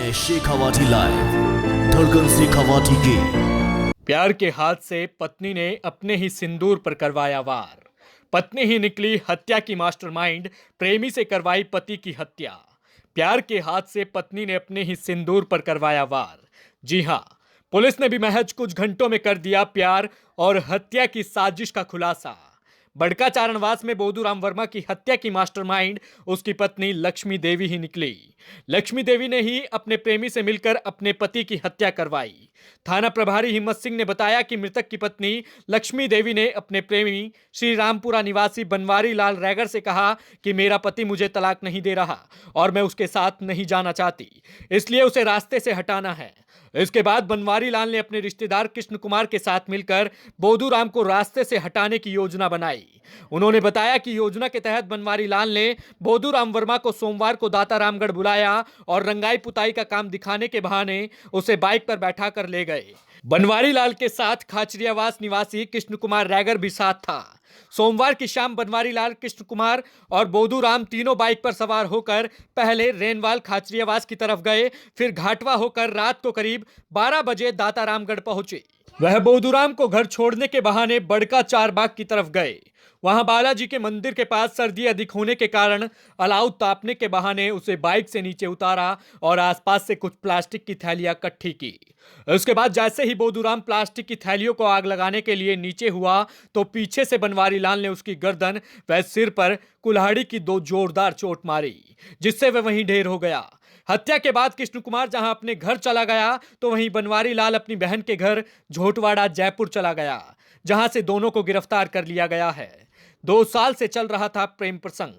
है शेखावाटी लाइव, धड़कन शेखावाटी की। प्यार के हाथ से पत्नी ने अपने ही सिंदूर पर करवाया वार। पत्नी ही निकली हत्या की मास्टरमाइंड, प्रेमी से करवाई पति की हत्या। प्यार के हाथ से पत्नी ने अपने ही सिंदूर पर करवाया वार। जी हां, पुलिस ने भी महज कुछ घंटों में कर दिया प्यार और हत्या की साजिश का खुलासा। बड़का चारणवास में बोधूराम वर्मा की हत्या की मास्टरमाइंड उसकी पत्नी लक्ष्मी देवी ही निकली। लक्ष्मी देवी ने ही अपने प्रेमी से मिलकर अपने पति की हत्या करवाई। थाना प्रभारी हिम्मत सिंह ने बताया कि मृतक की पत्नी लक्ष्मी देवी ने अपने प्रेमी श्री रामपुरा निवासी बनवारी लाल रैगर से कहा कि मेरा पति मुझे तलाक नहीं दे रहा और मैं उसके साथ नहीं जाना चाहती, इसलिए उसे रास्ते से हटाना है। इसके बाद बनवारी लाल ने अपने रिश्तेदार कृष्ण कुमार के साथ मिलकर बोधूराम को रास्ते से हटाने की योजना बनाई। उन्होंने बताया कि योजना के तहत बनवारी लाल ने बोधूराम वर्मा को सोमवार को दातारामगढ़ बुलाया और रंगाई पुताई का काम दिखाने के बहाने उसे बाइक पर बैठा कर ले गए। बनवारी लाल के साथ खाचरियावास निवासी कृष्ण कुमार रैगर भी साथ था। सोमवार की शाम बनवारी लाल, कृष्ण कुमार और बोधूराम तीनों बाइक पर सवार होकर पहले रेनवाल खाचरियावास की तरफ गए, फिर घाटवा होकर रात को करीब 12 बजे दातारामगढ़ पहुंचे। वह बोधूराम को घर छोड़ने के बहाने बड़का चारबाग की तरफ गए। वहां बालाजी के मंदिर के पास सर्दी अधिक होने के कारण अलाव तापने के बहाने उसे बाइक से नीचे उतारा और आसपास से कुछ प्लास्टिक की थैलियां इकट्ठी की। उसके बाद जैसे ही बोधूराम प्लास्टिक की थैलियों को आग लगाने के लिए नीचे हुआ तो पीछे से बनवारी लाल ने उसकी गर्दन व सिर पर कुल्हाड़ी की 2 जोरदार चोट मारी, जिससे वह वहीं ढेर हो गया। हत्या के बाद कृष्ण कुमार जहां अपने घर चला गया तो वहीं बनवारी लाल अपनी बहन के घर झोटवाड़ा जयपुर चला गया, जहां से दोनों को गिरफ्तार कर लिया गया है। 2 साल से चल रहा था प्रेम प्रसंग।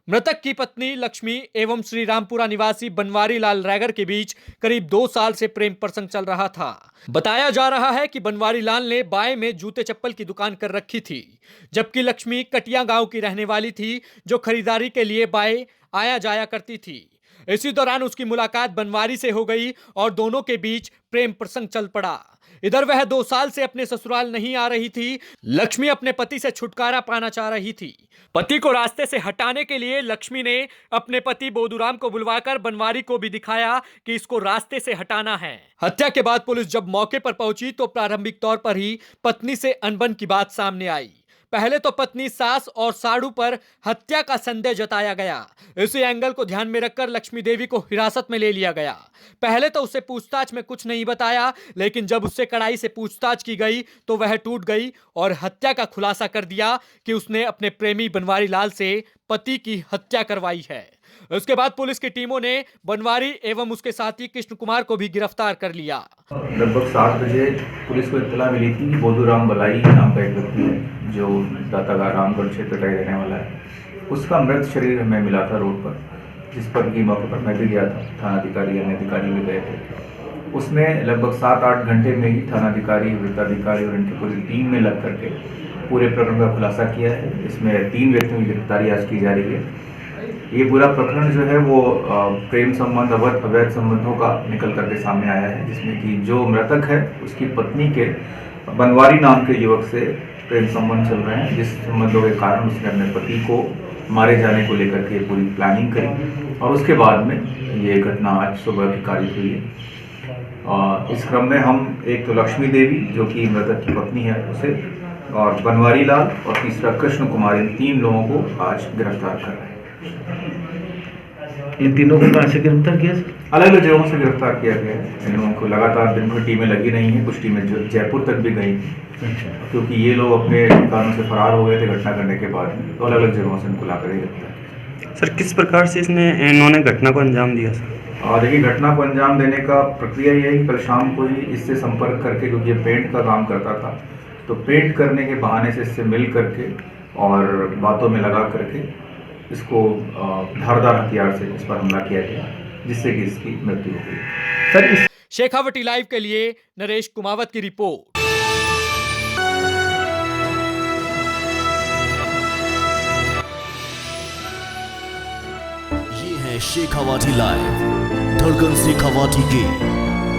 मृतक की पत्नी लक्ष्मी एवं श्री रामपुरा निवासी बनवारी लाल रैगर के बीच करीब 2 साल से प्रेम प्रसंग चल रहा था। बताया जा रहा है कि बनवारी लाल ने बाय में जूते चप्पल की दुकान कर रखी थी, जबकि लक्ष्मी कटिया गांव की रहने वाली थी जो खरीदारी के लिए बाय आया जाया करती थी। इसी दौरान उसकी मुलाकात बनवारी से हो गई और दोनों के बीच प्रेम प्रसंग चल पड़ा। इधर वह 2 साल से अपने ससुराल नहीं आ रही थी। लक्ष्मी अपने पति से छुटकारा पाना चाह रही थी। पति को रास्ते से हटाने के लिए लक्ष्मी ने अपने पति बोधूराम को बुलवाकर बनवारी को भी दिखाया कि इसको रास्ते से हटाना है। हत्या के बाद पुलिस जब मौके पर पहुंची तो प्रारंभिक तौर पर ही पत्नी से अनबन की बात सामने आई। पहले तो पत्नी सास और साड़ू पर हत्या का संदेह जताया गया। इसी एंगल को ध्यान में रखकर लक्ष्मी देवी को हिरासत में ले लिया गया। पहले तो उससे पूछताछ में कुछ नहीं बताया, लेकिन जब उससे कड़ाई से पूछताछ की गई तो वह टूट गई और हत्या का खुलासा कर दिया कि उसने अपने प्रेमी बनवारी लाल से पति की हत्या करवाई है। उसके बाद पुलिस की टीमों ने बनवारी एवं उसके साथी कृष्ण कुमार को भी गिरफ्तार कर लिया। लगभग 7 बजे पुलिस को इत्तला मिली थी कि बोधूराम बलाई नाम का एक व्यक्ति है जो दातारामगढ़ क्षेत्र का रहने वाला है। उसका मृत शरीर हमें मिला था रोड पर, जिस पर की मौके पर मैं भी गया था। थानाधिकारी अन्य अधिकारी भी गए थे। उसने लगभग 7-8 घंटे में ही थानाधिकारी, वृत्ताधिकारी और इनकी पूरी टीम में लग करके पूरे प्रकरण का खुलासा किया है। इसमें 3 व्यक्तियों की गिरफ्तारी आज की जा रही है। ये पूरा प्रकरण जो है वो प्रेम संबंध, अवैध संबंधों का निकल करके सामने आया है, जिसमें कि जो मृतक है उसकी पत्नी के बनवारी नाम के युवक से प्रेम संबंध चल रहे हैं, जिस संबंधों के कारण उसने अपने पति को मारे जाने को लेकर के पूरी प्लानिंग करी और उसके बाद में ये घटना आज सुबह की कारित हुई है। इस क्रम में हम एक तो लक्ष्मी देवी जो कि मृतक की पत्नी है उसे, और बनवारी लाल और तीसरा कृष्ण कुमार, इन 3 लोगों को आज गिरफ्तार कर रहे हैं। इन तीनों को कहाँ से गिरफ्तार किया? अलग अलग जगहों से गिरफ्तार किया गया है। इन लोगों को लगातार दिन भर टीमें लगी रही हैं। कुछ टीमें जयपुर तक भी गई थी, क्योंकि ये लोग अपने ठिकानों से फरार हो गए थे घटना करने के बाद, तो अलग अलग जगहों से इनको लाकर गिरफ्तार किया। सर, किस प्रकार से इन्होंने घटना को अंजाम दिया सर? और देखिए, घटना को अंजाम देने का प्रक्रिया ये है कि कल शाम को ही इससे संपर्क करके, क्योंकि ये पेंट का काम करता था, तो पेंट करने के बहाने से इससे मिल करके और बातों में लगा करके इसको धारदार हथियार से इस पर हमला किया गया, जिससे कि इसकी मृत्यु हो गई। सर, शेखावटी लाइव के लिए नरेश कुमावत की रिपोर्ट। ये है शेखावाटी लाइव, धड़कन शेखावाटी की।